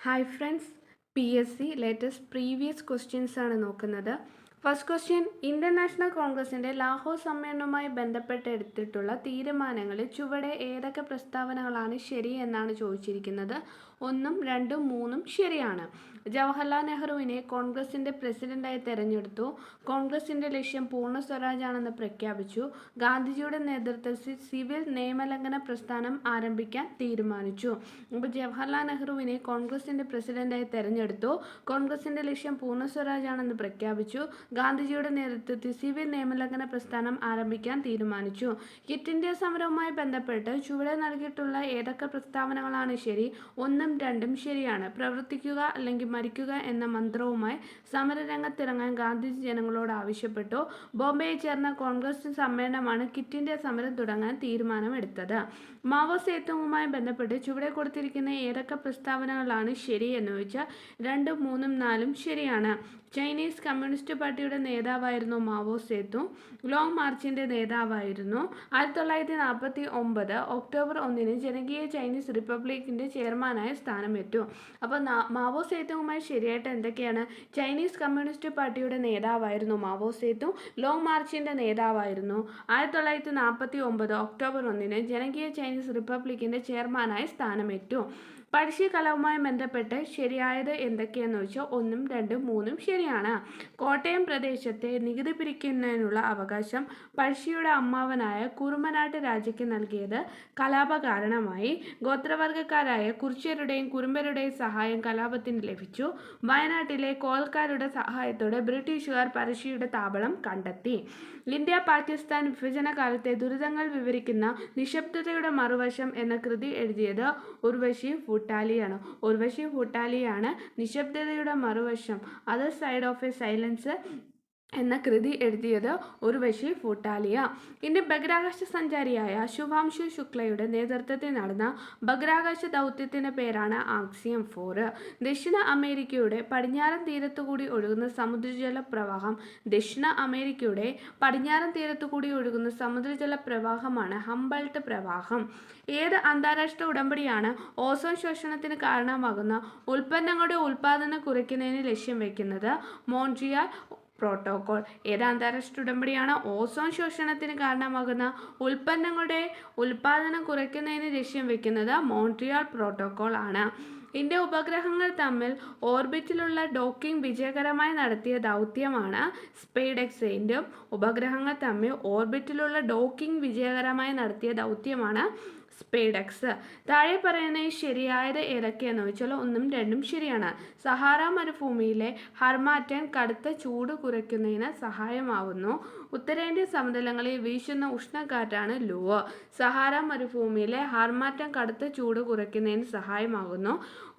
Hi friends, PSC latest previous questions ആണ് നോക്കുന്നത്. First question, Indian national കോൺഗ്രസിൻ്റെ ലാഹോർ സമ്മേളനവുമായി ബന്ധപ്പെട്ട് എടുത്തിട്ടുള്ള തീരുമാനങ്ങളിൽ ചുവടെ ഏതൊക്കെ പ്രസ്താവനകളാണ് ശരി എന്നാണ് ചോദിച്ചിരിക്കുന്നത്. 1, 2, 3 ശരിയാണ്. ജവഹർലാൽ നെഹ്റുവിനെ കോൺഗ്രസിൻ്റെ പ്രസിഡന്റായി തെരഞ്ഞെടുത്തു. കോൺഗ്രസിൻ്റെ ലക്ഷ്യം പൂർണ്ണ സ്വരാജാണെന്ന് പ്രഖ്യാപിച്ചു. ഗാന്ധിജിയുടെ നേതൃത്വത്തിൽ സിവിൽ നിയമലംഘന പ്രസ്ഥാനം ആരംഭിക്കാൻ തീരുമാനിച്ചു. അപ്പോൾ ജവഹർലാൽ നെഹ്റുവിനെ കോൺഗ്രസിൻ്റെ പ്രസിഡന്റായി തെരഞ്ഞെടുത്തു. കോൺഗ്രസിൻ്റെ ലക്ഷ്യം പൂർണ്ണ സ്വരാജാണെന്ന് പ്രഖ്യാപിച്ചു. ഗാന്ധിജിയുടെ നേതൃത്വത്തിൽ സിവിൽ നിയമലംഘന പ്രസ്ഥാനം ആരംഭിക്കാൻ തീരുമാനിച്ചു. ക്വിറ്റ് ഇന്ത്യ സമരവുമായി ബന്ധപ്പെട്ട് ചുവടെ നൽകിയിട്ടുള്ള ഏതൊക്കെ പ്രസ്താവനകളാണ് ശരി? 1, 2 ശരിയാണ്. പ്രവർത്തിക്കുക അല്ലെങ്കിൽ മരിക്കുക എന്ന മന്ത്രവുമായി സമരരംഗത്തിറങ്ങാൻ ഗാന്ധിജി ജനങ്ങളോട് ആവശ്യപ്പെട്ടു. ബോംബെയിൽ ചേർന്ന കോൺഗ്രസ് സമ്മേളനമാണ് ക്വിറ്റ് ഇന്ത്യ സമരം തുടങ്ങാൻ തീരുമാനമെടുത്തത്. മാവോ സേതുങ്ങുമായി ബന്ധപ്പെട്ട് ചുവടെ കൊടുത്തിരിക്കുന്ന ഏതൊക്കെ പ്രസ്താവനകളാണ് ശരി എന്ന് ചോദിച്ചാൽ 2, 3, 4 ശരിയാണ്. ചൈനീസ് കമ്മ്യൂണിസ്റ്റ് പാർട്ടിയുടെ നേതാവായിരുന്നു മാവോ സേതു. ലോങ് മാർച്ചിൻ്റെ നേതാവായിരുന്നു. 1949 ഒക്ടോബർ 1 ജനകീയ ചൈനീസ് റിപ്പബ്ലിക്കിൻ്റെ ചെയർമാനായി സ്ഥാനമേറ്റു. അപ്പോൾ മാവോ സേതുവുമായി ശരിയായിട്ട് എന്തൊക്കെയാണ്? ചൈനീസ് കമ്മ്യൂണിസ്റ്റ് പാർട്ടിയുടെ നേതാവായിരുന്നു മാവോ സേതു. ലോങ് മാർച്ചിൻ്റെ നേതാവായിരുന്നു. 1949 ഒക്ടോബർ 1 ജനകീയ ചൈനീസ് റിപ്പബ്ലിക്കിൻ്റെ ചെയർമാനായി സ്ഥാനമേറ്റു. പഴശ്ശി കലവുമായി ബന്ധപ്പെട്ട് ശരിയായത് എന്തൊക്കെയെന്ന് വെച്ചാൽ 1, 2, 3 ശരിയാണ്. കോട്ടയം പ്രദേശത്തെ നികുതി പിരിക്കുന്നതിനുള്ള അവകാശം പഴശ്ശിയുടെ അമ്മാവനായ കുറുമ്പനാട്ട് രാജയ്ക്ക് നൽകിയത് കലാപ കാരണമായി. ഗോത്രവർഗക്കാരായ കുറിച്യരുടെയും കുറുമ്പരുടെയും സഹായം കലാപത്തിന് ലഭിച്ചു. വയനാട്ടിലെ കോൽക്കാരുടെ സഹായത്തോടെ ബ്രിട്ടീഷുകാർ പഴശ്ശിയുടെ താവളം കണ്ടെത്തി. ഇന്ത്യ പാകിസ്ഥാൻ വിഭജന കാലത്തെ ദുരിതങ്ങൾ വിവരിക്കുന്ന നിശബ്ദതയുടെ മറുവശം എന്ന കൃതി എഴുതിയത് ഉർവശി ഭൂട്ടാലിയാണ്. ഉർവശി ഭൂട്ടാലിയാണ് നിശബ്ദതയുടെ മറുവശം, other side of A silence എന്ന കൃതി എഴുതിയത് ഉർവശി ഭൂട്ടാലിയ. ഇന്ത്യൻ ബഹിരാകാശ സഞ്ചാരിയായ ശുഭാംശു ശുക്ലയുടെ നേതൃത്വത്തിൽ നടന്ന ബഹിരാകാശ ദൗത്യത്തിൻ്റെ പേരാണ് ആക്സിയം 4. ദക്ഷിണ അമേരിക്കയുടെ പടിഞ്ഞാറൻ തീരത്തുകൂടി ഒഴുകുന്ന സമുദ്രജല പ്രവാഹം പ്രവാഹമാണ് ഹംബൾട്ട് പ്രവാഹം. ഏത് അന്താരാഷ്ട്ര ഉടമ്പടിയാണ് ഓസോൺ ശോഷണത്തിന് കാരണമാകുന്ന ഉൽപ്പന്നങ്ങളുടെ ഉൽപ്പാദനം കുറയ്ക്കുന്നതിന് ലക്ഷ്യം വയ്ക്കുന്നത്? Montreal protocol. ഏത് അന്താരാഷ്ട്ര ഉടമ്പടിയാണ് ഓസോൺ ശോഷണത്തിന് കാരണമാകുന്ന ഉൽപ്പന്നങ്ങളുടെ ഉൽപ്പാദനം കുറയ്ക്കുന്നതിന് ലക്ഷ്യം വയ്ക്കുന്നത്? മോൺട്രിയൽ പ്രോട്ടോകോൾ ആണ്. ഇന്ത്യ ഉപഗ്രഹങ്ങൾ തമ്മിൽ ഓർബിറ്റിലുള്ള ഡോക്കിംഗ് വിജയകരമായി നടത്തിയ ദൗത്യമാണ് സ്പേഡെക്സ്. ഇന്ത്യ ഉപഗ്രഹങ്ങൾ തമ്മിൽ ഓർബിറ്റിലുള്ള ഡോക്കിംഗ് വിജയകരമായി നടത്തിയ ദൗത്യമാണ് സ്പേഡെക്സ്. താഴെ പറയുന്നത് ശരിയായത് ഏതൊക്കെയെന്ന് വെച്ചാൽ 1, 2 ശരിയാണ്. സഹാറ മരുഭൂമിയിലെ ഹാർമാറ്റൻ കടുത്ത ചൂട് കുറയ്ക്കുന്നതിന് സഹായമാവുന്നു. ഉത്തരേന്ത്യൻ സമതലങ്ങളിൽ വീശുന്ന ഉഷ്ണക്കാറ്റാണ് ലൂവ്. സഹാറ മരുഭൂമിയിലെ ഹാർമാറ്റൻ കടുത്ത ചൂട് കുറയ്ക്കുന്നതിന് സഹായമാകുന്നു.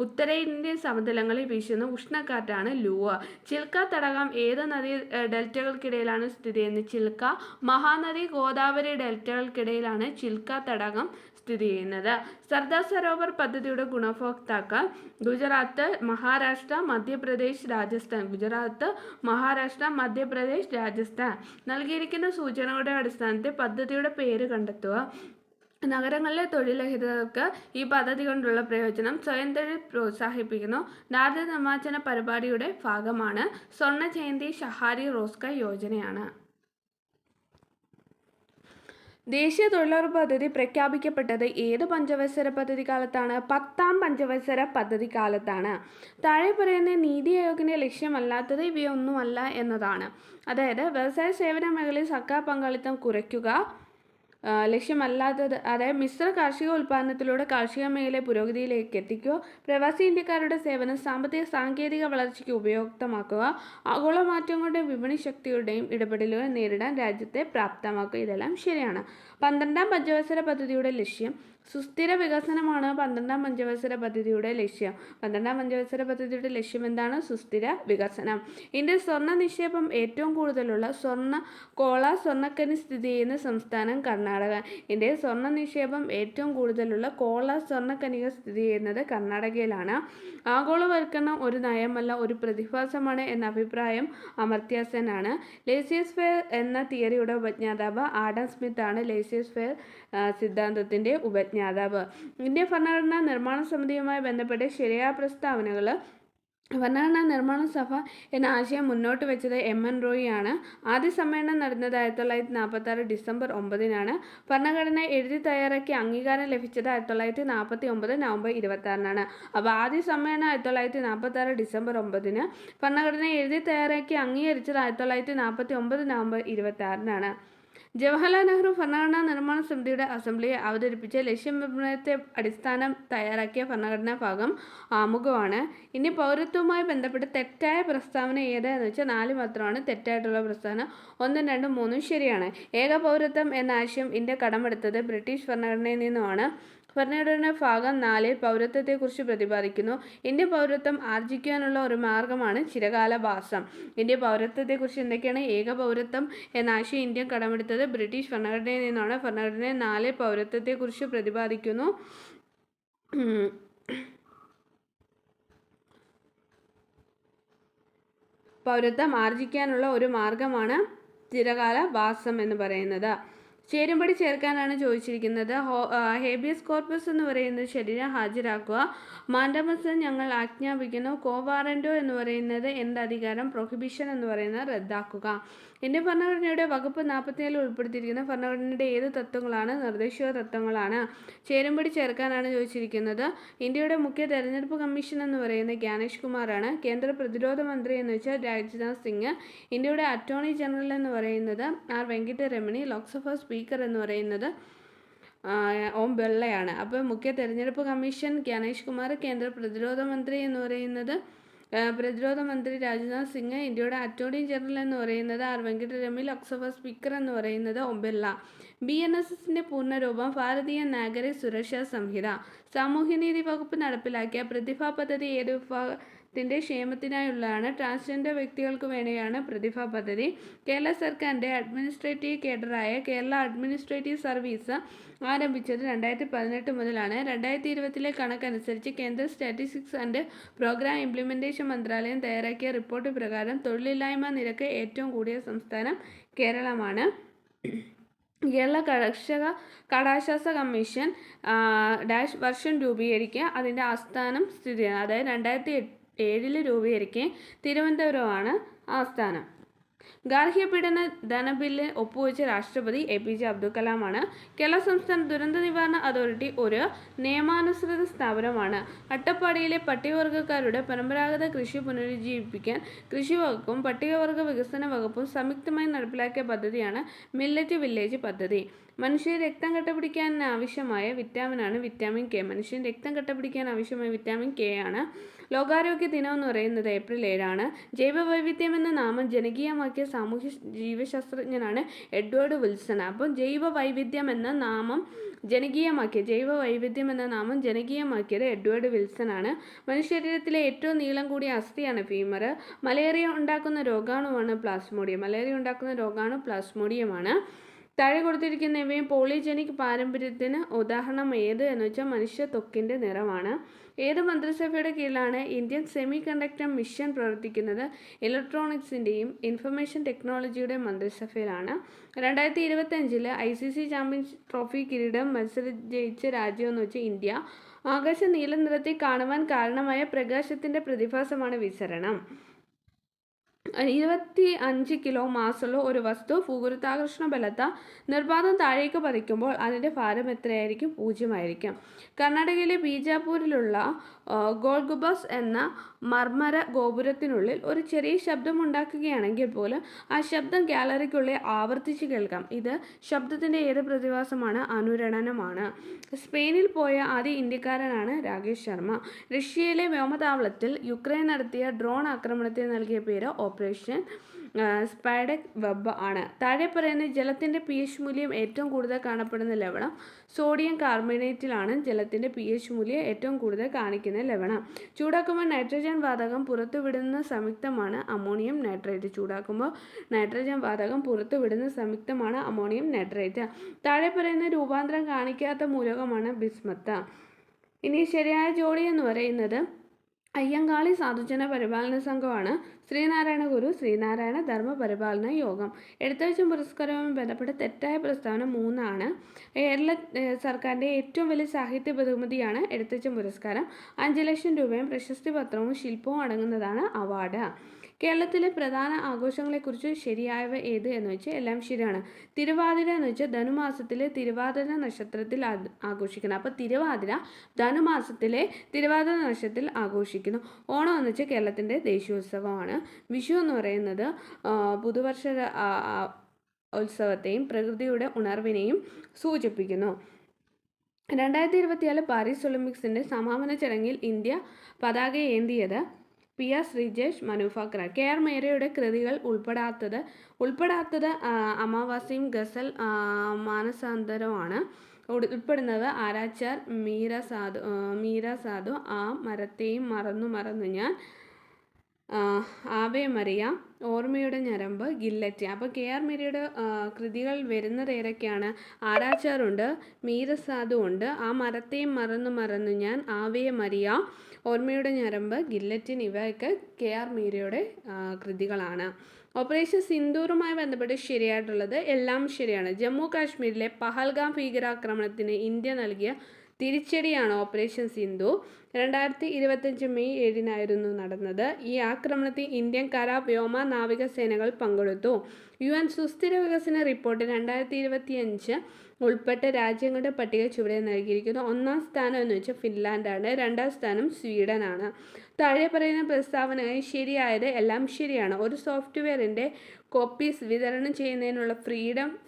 ഉത്തരേന്ത്യൻ സമതലങ്ങളിൽ വീശുന്ന ഉഷ്ണക്കാറ്റാണ് ലൂവ്. ചിൽക്ക തടാകം ഏത് നദീ ഡെൽറ്റകൾക്കിടയിലാണ് സ്ഥിതി ചെയ്യുന്നത്? ചിൽക്ക മഹാനദി ഗോദാവരി ഡെൽറ്റകൾക്കിടയിലാണ് ചിൽക്ക തടാകം സ്ഥിതി ചെയ്യുന്നത്. സർദാർ സരോവർ പദ്ധതിയുടെ ഗുണഭോക്താക്കൾ ഗുജറാത്ത്, മഹാരാഷ്ട്ര, മധ്യപ്രദേശ്, രാജസ്ഥാൻ. ഗുജറാത്ത്, മഹാരാഷ്ട്ര, മധ്യപ്രദേശ്, രാജസ്ഥാൻ. നൽകിയിരിക്കുന്ന സൂചനകളുടെ അടിസ്ഥാനത്തിൽ പദ്ധതിയുടെ പേര് കണ്ടെത്തുക. നഗരങ്ങളിലെ തൊഴിൽരഹിതർക്ക് ഈ പദ്ധതി കൊണ്ടുള്ള പ്രയോജനം. സ്വയം തൊഴിൽ പ്രോത്സാഹിപ്പിക്കുന്നു. ദാരിദ്ര്യ നിർമ്മാർജ്ജന പരിപാടിയുടെ ഭാഗമാണ്. സ്വർണ്ണ ജയന്തി ഷഹാരി റോസ്ഗാർ യോജനയാണ്. ദേശീയ തൊഴിലുറപ്പ് പദ്ധതി പ്രഖ്യാപിക്കപ്പെട്ടത് ഏത് പഞ്ചവത്സര പദ്ധതി കാലത്താണ്? 10ാം പഞ്ചവത്സര പദ്ധതി കാലത്താണ്. താഴെ പറയുന്ന നീതി ആയോഗിൻ്റെ ലക്ഷ്യമല്ലാത്തത് ഇവയൊന്നുമല്ല എന്നതാണ്. അതായത് വ്യവസായ സേവന മേഖലയിൽ സർക്കാർ പങ്കാളിത്തം കുറയ്ക്കുക. ലക്ഷ്യമല്ലാത്തത് അതായത് മിശ്ര കാർഷിക ഉൽപ്പാദനത്തിലൂടെ കാർഷിക മേഖലയെ പുരോഗതിയിലേക്ക് എത്തിക്കുക. പ്രവാസി ഇന്ത്യക്കാരുടെ സേവനം സാമ്പത്തിക സാങ്കേതിക വളർച്ചയ്ക്ക് ഉപയുക്തമാക്കുക. ആഗോള മാറ്റങ്ങളുടെയും വിപണി ശക്തിയുടെയും ഇടപെടലുകൾ നേരിടാൻ രാജ്യത്തെ പ്രാപ്തമാക്കുക. ഇതെല്ലാം ശരിയാണ്. 12ാം പഞ്ചവത്സര പദ്ധതിയുടെ ലക്ഷ്യം സുസ്ഥിര വികസനമാണ്. 12ാം പഞ്ചവത്സര പദ്ധതിയുടെ ലക്ഷ്യം. 12ാം പഞ്ചവത്സര പദ്ധതിയുടെ ലക്ഷ്യം എന്താണ്? സുസ്ഥിര വികസനം. ഇന്ത്യയിൽ സ്വർണ്ണ നിക്ഷേപം ഏറ്റവും കൂടുതലുള്ള സ്വർണ്ണക്കനി സ്ഥിതി ചെയ്യുന്ന സംസ്ഥാനം കർണാടക. ഇന്ത്യയിൽ സ്വർണ്ണ നിക്ഷേപം ഏറ്റവും കൂടുതലുള്ള സ്വർണ്ണക്കനിക സ്ഥിതി ചെയ്യുന്നത് കർണാടകയിലാണ്. ആഗോളവൽക്കരണം ഒരു നയമല്ല, ഒരു പ്രതിഭാസമാണ് എന്ന അഭിപ്രായം അമർത്യ സെൻ ആണ്. ലേസിയസ് ഫെയർ എന്ന തിയറിയുടെ ഉപജ്ഞാതാവ് ആഡം സ്മിത്ത് ആണ്. ലേസേഴ്സ് ഫെയർ സിദ്ധാന്തത്തിൻ്റെ ഉപജ്ഞാതാവ്. ഇന്ത്യൻ ഭരണഘടനാ നിർമ്മാണ സമിതിയുമായി ബന്ധപ്പെട്ട് ശരിയായ പ്രസ്താവനകൾ. ഭരണഘടനാ നിർമ്മാണ സഭ എന്ന ആശയം മുന്നോട്ട് വെച്ചത് എം.എൻ. റോയി ആണ്. ആദ്യ സമ്മേളനം നടന്നത് 1946 ഡിസംബർ 9-നാണ്. ഭരണഘടന എഴുതി തയ്യാറാക്കി അംഗീകാരം ലഭിച്ചത് 1949 നവംബർ 26-നാണ്. അപ്പോൾ ആദ്യ സമ്മേളനം 1946 ഡിസംബർ 9-ന്, ഭരണഘടന എഴുതി തയ്യാറാക്കി അംഗീകരിച്ചത് 1949 നവംബർ 26-നാണ്. ജവഹർലാൽ നെഹ്റു ഭരണഘടനാ നിർമ്മാണ സമിതിയുടെ അസംബ്ലിയെ അവതരിപ്പിച്ച ലക്ഷ്യനിർണ്ണയത്തെ അടിസ്ഥാനം തയ്യാറാക്കിയ ഭരണഘടനാ ഭാഗം ആമുഖമാണ്. ഇനി പൗരത്വവുമായി ബന്ധപ്പെട്ട് തെറ്റായ പ്രസ്താവന ഏതെന്ന് വെച്ചാൽ 4 മാത്രമാണ് തെറ്റായിട്ടുള്ള പ്രസ്താവന. 1, 2, 3 ശരിയാണ്. ഏക പൗരത്വം എന്ന ആശയം ഇന്ത്യ കടമെടുത്തത് ബ്രിട്ടീഷ് ഭരണഘടനയിൽ നിന്നുമാണ്. ഭരണഘടന ഭാഗം 4 പൗരത്വത്തെക്കുറിച്ച് പ്രതിപാദിക്കുന്നു. ഇന്ത്യ പൗരത്വം ആർജിക്കാനുള്ള ഒരു മാർഗമാണ് ചിരകാലവാസം. ഇന്ത്യ പൗരത്വത്തെക്കുറിച്ച് എന്തൊക്കെയാണ്? ഏക പൗരത്വം എന്ന ആശയം ഇന്ത്യ കടമെടുത്തത് ബ്രിട്ടീഷ് ഭരണഘടനയിൽ നിന്നാണ്. ഭരണഘടന 4 പൗരത്വത്തെക്കുറിച്ച് പ്രതിപാദിക്കുന്നു. പൗരത്വം ആർജിക്കാനുള്ള ഒരു മാർഗമാണ് ചിരകാലവാസം എന്ന് പറയുന്നത്. ചേരുംപടി ചേർക്കാനാണ് ചോദിച്ചിരിക്കുന്നത്. ഹേബിയസ് കോർപ്പസ് എന്ന് പറയുന്നത് ശരീരം ഹാജരാക്കുക. മാൻഡമസ് ഞങ്ങൾ ആജ്ഞാപിക്കുന്നു. കോവാറൻറ്റോ എന്ന് പറയുന്നത് എന്ത് അധികാരം? പ്രൊഹിബിഷൻ എന്ന് പറയുന്നത് റദ്ദാക്കുക. ഇന്ത്യൻ ഭരണഘടനയുടെ വകുപ്പ് 44 ഉൾപ്പെടുത്തിയിരിക്കുന്ന ഭരണഘടനയുടെ ഏത് തത്വങ്ങളാണ്? നിർദ്ദേശക തത്വങ്ങളാണ്. ചേരുംപടി ചേർക്കാനാണ് ചോദിച്ചിരിക്കുന്നത്. ഇന്ത്യയുടെ മുഖ്യ തെരഞ്ഞെടുപ്പ് കമ്മീഷൻ എന്ന് പറയുന്നത് ജ്ഞാനേഷ് കുമാറാണ്. കേന്ദ്ര പ്രതിരോധ മന്ത്രി എന്ന് വെച്ചാൽ രാജ്നാഥ് സിംഗ്. ഇന്ത്യയുടെ അറ്റോർണി ജനറൽ എന്ന് പറയുന്നത് ആർ വെങ്കിട്ടരമണി. ലോക്സഭാ സ്പീക്കർ എന്ന് പറയുന്നത് ഓം ബിർളയാണ്. അപ്പോൾ മുഖ്യ തെരഞ്ഞെടുപ്പ് കമ്മീഷൻ ജ്ഞാനേഷ് കുമാർ, കേന്ദ്ര പ്രതിരോധ മന്ത്രി എന്ന് പറയുന്നത് പ്രതിരോധ മന്ത്രി രാജ്നാഥ് സിംഗ്, ഇന്ത്യയുടെ അറ്റോർണി ജനറൽ എന്ന് പറയുന്നത് ആർ വെങ്കിട്ടരമണി, ലോക്സഭാ സ്പീക്കർ എന്ന് പറയുന്നത് ഓം ബിർള. BNSSന്റെ പൂർണ്ണരൂപം ഭാരതീയ നാഗരിക സുരക്ഷാ സംഹിത. സാമൂഹ്യനീതി വകുപ്പ് നടപ്പിലാക്കിയ പ്രതിഭാ പദ്ധതി ഏത് വിഭാഗത്തിൻ്റെ ക്ഷേമത്തിനായുള്ളതാണ്? ട്രാൻസ്ജെൻഡർ വ്യക്തികൾക്ക് വേണ്ടിയാണ് പ്രതിഭാ പദ്ധതി. കേരള സർക്കാരിൻ്റെ അഡ്മിനിസ്ട്രേറ്റീവ് കേഡറായ കേരള അഡ്മിനിസ്ട്രേറ്റീവ് സർവീസ് ആരംഭിച്ചത് 2018 മുതലാണ്. 2020 കണക്കനുസരിച്ച് കേന്ദ്ര സ്റ്റാറ്റിസ്റ്റിക്സ് ആൻഡ് പ്രോഗ്രാം ഇംപ്ലിമെൻറ്റേഷൻ മന്ത്രാലയം തയ്യാറാക്കിയ റിപ്പോർട്ട് പ്രകാരം തൊഴിലില്ലായ്മ നിരക്ക് ഏറ്റവും കൂടിയ സംസ്ഥാനം കേരളമാണ്. കേരള കർഷക കടാശ്വാസ കമ്മീഷൻ വർഷം രൂപീകരിക്കുക. അതിൻ്റെ ആസ്ഥാനം സ്ഥിതി ചെയ്യുന്നത്, അതായത് 2007 രൂപീകരിക്കുകയും തിരുവനന്തപുരമാണ് ആസ്ഥാനം. ഗാർഹിക പീഡന ധനബില്ല് ഒപ്പുവെച്ച രാഷ്ട്രപതി APJ അബ്ദുൽ കലാമാണ്. കേരള സംസ്ഥാന ദുരന്ത നിവാരണ അതോറിറ്റി ഒരു നിയമാനുസൃത സ്ഥാപനമാണ്. അട്ടപ്പാടിയിലെ പട്ടികവർഗ്ഗക്കാരുടെ പരമ്പരാഗത കൃഷി പുനരുജ്ജീവിപ്പിക്കാൻ കൃഷി വകുപ്പും പട്ടികവർഗ്ഗ വികസന വകുപ്പും സംയുക്തമായി നടപ്പിലാക്കിയ പദ്ധതിയാണ് മില്ലറ്റ് വില്ലേജ് പദ്ധതി. മനുഷ്യൻ രക്തം കട്ടപിടിക്കാൻ ആവശ്യമായ വിറ്റാമിനാണ് വിറ്റാമിൻ K. മനുഷ്യൻ രക്തം കട്ടപിടിക്കാൻ ആവശ്യമായ വിറ്റാമിൻ K ആണ്. ലോകാരോഗ്യ ദിനം എന്ന് പറയുന്നത് ഏപ്രിൽ 7-ആണ്. ജൈവവൈവിധ്യം എന്ന നാമം ജനകീയമാക്കിയ സാമൂഹ്യ ജീവശാസ്ത്രജ്ഞനാണ് എഡ്വേർഡ് വിൽസൺ. അപ്പം ജൈവവൈവിധ്യം എന്ന നാമം ജനകീയമാക്കിയത് എഡ്വേർഡ് വിൽസൺ ആണ്. മനുഷ്യശരീരത്തിലെ ഏറ്റവും നീളം കൂടിയ അസ്ഥിയാണ് ഫീമർ. മലേറിയ ഉണ്ടാക്കുന്ന രോഗാണുവാണ് പ്ലാസ്മോഡിയമാണ്. താഴെ കൊടുത്തിരിക്കുന്നവയും പോളിജനിക് പാരമ്പര്യത്തിന് ഉദാഹരണം ഏത് എന്ന് വെച്ചാൽ മനുഷ്യ ത്വക്കിൻ്റെ നിറമാണ്. ഏത് മന്ത്രിസഭയുടെ കീഴിലാണ് ഇന്ത്യൻ സെമി കണ്ടക്ടർ മിഷൻ പ്രവർത്തിക്കുന്നത്? ഇലക്ട്രോണിക്സിൻ്റെയും ഇൻഫർമേഷൻ ടെക്നോളജിയുടെ മന്ത്രിസഭയിലാണ്. 2025 ICC ചാമ്പ്യൻസ് ട്രോഫി കിരീടം ജയിച്ച രാജ്യം എന്ന് വെച്ചാൽ ഇന്ത്യ. ആകാശം നീല നിറത്തിൽ കാണുവാൻ കാരണമായ പ്രകാശത്തിൻ്റെ പ്രതിഭാസമാണ് വിസരണം. 25 കിലോ മാസുള്ള ഒരു വസ്തു ഭൂഗുരുത്വാകർഷണ ബലത്താൽ നിർബാധം താഴേക്ക് പതിക്കുമ്പോൾ അതിൻ്റെ ഭാരം എത്രയായിരിക്കും? 0 ആയിരിക്കും. കർണാടകയിലെ ബീജാപൂരിലുള്ള ഗോൾഗുബസ് എന്ന മർമര ഗോപുരത്തിനുള്ളിൽ ഒരു ചെറിയ ശബ്ദം ഉണ്ടാക്കുകയാണെങ്കിൽ പോലും ആ ശബ്ദം ഗാലറിക്കുള്ളിൽ ആവർത്തിച്ച് കേൾക്കാം. ഇത് ശബ്ദത്തിൻ്റെ ഏത് പ്രതിഭാസമാണ്? അനുരണനമാണ്. സ്പെയിനിൽ പോയ ആദ്യ ഇന്ത്യക്കാരനാണ് രാകേഷ് ശർമ്മ. റഷ്യയിലെ വ്യോമതാവളത്തിൽ യുക്രൈൻ നടത്തിയ ഡ്രോൺ ആക്രമണത്തിന് നൽകിയ പേര് ഓപ്പറേഷൻ സ്പൈഡർ വെബ് ആണ്. താഴെ പറയുന്ന ജലത്തിൻ്റെ pH മൂല്യം ഏറ്റവും കൂടുതൽ കാണപ്പെടുന്ന ലവണം സോഡിയം കാർബണേറ്റിലാണ്. ജലത്തിൻ്റെ pH മൂല്യം ഏറ്റവും കൂടുതൽ കാണിക്കുന്ന ലവണം. ചൂടാക്കുമ്പോൾ നൈട്രജൻ വാതകം പുറത്തുവിടുന്ന സംയുക്തമാണ് അമോണിയം നൈട്രേറ്റ്. താഴെ പറയുന്ന രൂപാന്തരം കാണിക്കാത്ത മൂലകമാണ് ബിസ്മത്ത്. ഇനി ശരിയായ ജോഡി എന്ന് പറയുന്നത് അയ്യങ്കാളി സാധുജന പരിപാലന സംഘമാണ് ശ്രീനാരായണ ഗുരു ശ്രീനാരായണ ധർമ്മ പരിപാലന യോഗം. എഴുത്തച്ഛൻ പുരസ്കാരവുമായി ബന്ധപ്പെട്ട തെറ്റായ പ്രസ്താവന 3 ആണ്. കേരള സർക്കാരിൻ്റെ ഏറ്റവും വലിയ സാഹിത്യ ബഹുമതിയാണ് എഴുത്തച്ഛൻ പുരസ്കാരം. 5 ലക്ഷം രൂപയും പ്രശസ്തി പത്രവും ശില്പവും അടങ്ങുന്നതാണ് അവാർഡ്. കേരളത്തിലെ പ്രധാന ആഘോഷങ്ങളെക്കുറിച്ച് ശരിയായവ ഏത് എന്ന് വെച്ചാൽ എല്ലാം ശരിയാണ്. തിരുവാതിര എന്ന് വെച്ചാൽ ധനുമാസത്തിലെ തിരുവാതിര നക്ഷത്രത്തിൽ ആഘോഷിക്കണം. അപ്പോൾ തിരുവാതിര ധനുമാസത്തിലെ തിരുവാതിര നക്ഷത്രത്തിൽ ആഘോഷിക്കുന്നു. ഓണം എന്ന് വെച്ചാൽ കേരളത്തിൻ്റെ ദേശീയോത്സവമാണ്. വിഷു എന്ന് പറയുന്നത് പുതുവർഷ ഉത്സവത്തെയും പ്രകൃതിയുടെ ഉണർവിനെയും സൂചിപ്പിക്കുന്നു. 2024 പാരീസ് ഒളിമ്പിക്സിൻ്റെ സമാപന ചടങ്ങിൽ ഇന്ത്യ പതാക ഏന്തിയത് PR ശ്രീജേഷ് മനൂഫാക്കർ. KR മീരയുടെ കൃതികൾ ഉൾപ്പെടാത്തത് അമാവാസ്യയും ഗസൽ മാനസാന്തരവുമാണ്. ഉൾപ്പെടുന്നത് ആരാച്ചാർ, മീര സാധു, ആ മരത്തെയും മറന്നു ഞാൻ, ആവേ മറിയ, ഓർമ്മയുടെ ഞരമ്പ്, ഗില്ലറ്റ്. അപ്പോൾ KR മീരയുടെ കൃതികൾ വരുന്നത് ഏതൊക്കെയാണ്? ആരാച്ചാറുണ്ട്, മീര സാധു ഉണ്ട്, ആ മരത്തെയും മറന്നു ഞാൻ, ആവേ മറിയ, ഓർമ്മയുടെ ഞരമ്പ്, ഗില്ലറ്റിൻ ഇവയൊക്കെ KR മീരയുടെ കൃതികളാണ്. ഓപ്പറേഷൻ സിന്ദൂറുമായി ബന്ധപ്പെട്ട് ശരിയായിട്ടുള്ളത് എല്ലാം ശരിയാണ്. ജമ്മു കാശ്മീരിലെ പഹൽഗാം ഭീകരാക്രമണത്തിന് ഇന്ത്യ നൽകിയ തിരിച്ചടിയാണ് ഓപ്പറേഷൻ സിന്ദൂർ. 2025 മെയ് 7 നടന്നത്. ഈ ആക്രമണത്തിൽ ഇന്ത്യൻ കര, വ്യോമ, നാവിക സേനകൾ പങ്കെടുത്തു. UN സുസ്ഥിര വികസന റിപ്പോർട്ട് 2025 ഉൾപ്പെട്ട രാജ്യങ്ങളുടെ പട്ടിക ചുവടെ നൽകിയിരിക്കുന്നു. 1-ാം സ്ഥാനം എന്ന് വെച്ചാൽ ഫിൻലാൻഡാണ്. 2-ാം സ്ഥാനം സ്വീഡനാണ്. താഴെ പറയുന്ന പ്രസ്താവനകളിൽ ശരിയായത് എല്ലാം ശരിയാണ്. ഒരു സോഫ്റ്റ്വെയറിൻ്റെ കോപ്പീസ് വിതരണം ചെയ്യുന്നതിനുള്ള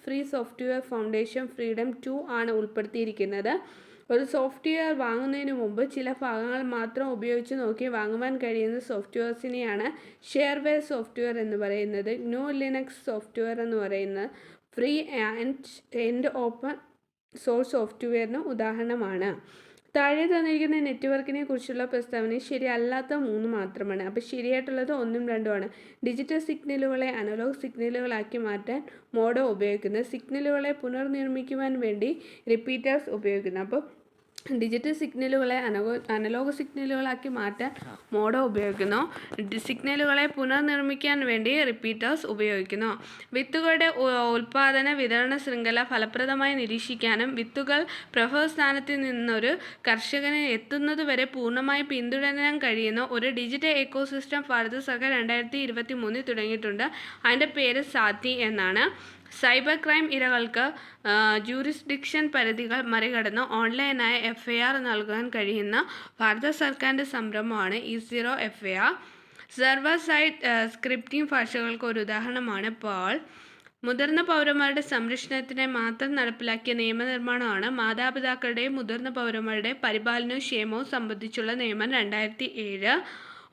ഫ്രീ സോഫ്റ്റ്വെയർ ഫൗണ്ടേഷൻ ഫ്രീഡം 2 ആണ് ഉൾപ്പെടുത്തിയിരിക്കുന്നത്. ഒരു സോഫ്റ്റ്വെയർ വാങ്ങുന്നതിന് മുമ്പ് ചില ഭാഗങ്ങൾ മാത്രം ഉപയോഗിച്ച് നോക്കി വാങ്ങുവാൻ കഴിയുന്ന സോഫ്റ്റ്വെയർസിനെയാണ് ഷെയർവെയർ സോഫ്റ്റ്വെയർ എന്ന് പറയുന്നത്. GNU ലിനക്സ് സോഫ്റ്റ്വെയർ എന്ന് പറയുന്നത് ഫ്രീ ആൻഡ് ഓപ്പൺ സോഴ്സ് സോഫ്റ്റ്വെയറിന് ഉദാഹരണമാണ്. താഴെ തന്നിരിക്കുന്ന നെറ്റ്വർക്കിനെ കുറിച്ചുള്ള പ്രസ്താവന ശരിയല്ലാത്ത 3 മാത്രമാണ്. അപ്പോൾ ശരിയായിട്ടുള്ളത് 1ഉം 2ഉം ആണ്. ഡിജിറ്റൽ സിഗ്നലുകളെ അനലോഗ് സിഗ്നലുകളാക്കി മാറ്റാൻ മോഡം ഉപയോഗിക്കുന്നത്. സിഗ്നലുകളെ പുനർനിർമ്മിക്കുവാൻ വേണ്ടി റിപ്പീറ്റേഴ്സ് ഉപയോഗിക്കുന്നു. അപ്പോൾ ഡിജിറ്റൽ സിഗ്നലുകളെ അനലോഗ് സിഗ്നലുകളാക്കി മാറ്റാൻ മോഡം ഉപയോഗിക്കുന്നു. സിഗ്നലുകളെ പുനർനിർമ്മിക്കാൻ വേണ്ടി റിപ്പീറ്റേഴ്സ് ഉപയോഗിക്കുന്നു. വിത്തുകളുടെ ഉൽപ്പാദന വിതരണ ശൃംഖല ഫലപ്രദമായി നിരീക്ഷിക്കാനും വിത്തുകൾ പ്രഭവസ്ഥാനത്ത് നിന്നൊരു കർഷകന് എത്തുന്നതുവരെ പൂർണ്ണമായി പിന്തുടരാൻ കഴിയുന്ന ഒരു ഡിജിറ്റൽ എക്കോസിസ്റ്റം ഭാരത സർക്കാർ 2023 തുടങ്ങിയിട്ടുണ്ട്. അതിൻ്റെ പേര് സാത്തി എന്നാണ്. സൈബർ ക്രൈം ഇരകൾക്ക് ജൂറിസ്ഡിക്ഷൻ പരിധികൾ മറികടന്ന് ഓൺലൈനായ FIR നൽകാൻ കഴിയുന്ന ഭാരത സർക്കാരിൻ്റെ സംരംഭമാണ് E0 FIR. Server side scripting ഭാഷകൾക്ക് ഒരു ഉദാഹരണമാണ് പേൾ. മുതിർന്ന പൗരന്മാരുടെ സംരക്ഷണത്തിനായി മാത്രം നടപ്പിലാക്കിയ നിയമനിർമ്മാണമാണ് മാതാപിതാക്കളുടെയും മുതിർന്ന പൗരന്മാരുടെ പരിപാലനവും ക്ഷേമവും സംബന്ധിച്ചുള്ള നിയമം 2007.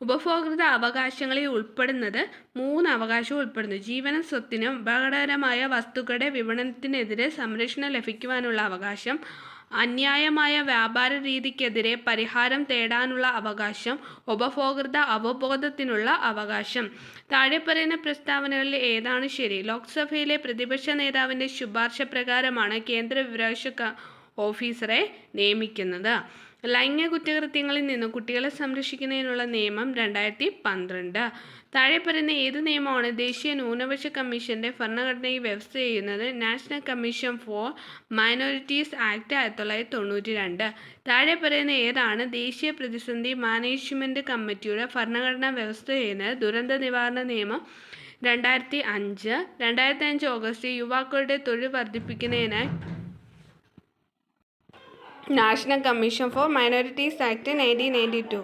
ഉപഭോക്തൃ അവകാശങ്ങളിൽ ഉൾപ്പെടുന്നത് 3 അവകാശവും ഉൾപ്പെടുന്നു. ജീവനും സ്വത്തിനും അപകടകരമായ വസ്തുക്കളുടെ വിപണനത്തിനെതിരെ സംരക്ഷണം ലഭിക്കുവാനുള്ള അവകാശം, അന്യായമായ വ്യാപാര രീതിക്കെതിരെ പരിഹാരം തേടാനുള്ള അവകാശം, ഉപഭോക്തൃ അവബോധത്തിനുള്ള അവകാശം. താഴെ പറയുന്ന പ്രസ്താവനകളിൽ ഏതാണ് ശരി? ലോക്സഭയിലെ പ്രതിപക്ഷ നേതാവിൻ്റെ ശുപാർശ പ്രകാരമാണ് കേന്ദ്ര വിവരാവകാശ ഓഫീസറെ നിയമിക്കുന്നത്. ലൈംഗിക കുറ്റകൃത്യങ്ങളിൽ നിന്ന് കുട്ടികളെ സംരക്ഷിക്കുന്നതിനുള്ള നിയമം 2012. താഴെ പറയുന്ന ഏത് നിയമമാണ് ദേശീയ ന്യൂനപക്ഷ കമ്മീഷൻ്റെ ഭരണഘടനയിൽ വ്യവസ്ഥ ചെയ്യുന്നത്? National commission for minorities act 1992. താഴെ പറയുന്ന ഏതാണ് ദേശീയ പ്രതിസന്ധി മാനേജ്മെൻറ്റ് കമ്മിറ്റിയുടെ ഭരണഘടന വ്യവസ്ഥ ചെയ്യുന്നത്? ദുരന്ത നിവാരണ നിയമം 2005. 2005 ഓഗസ്റ്റിൽ യുവാക്കളുടെ തൊഴിൽ വർദ്ധിപ്പിക്കുന്നതിനായി national commission for minorities act 1992.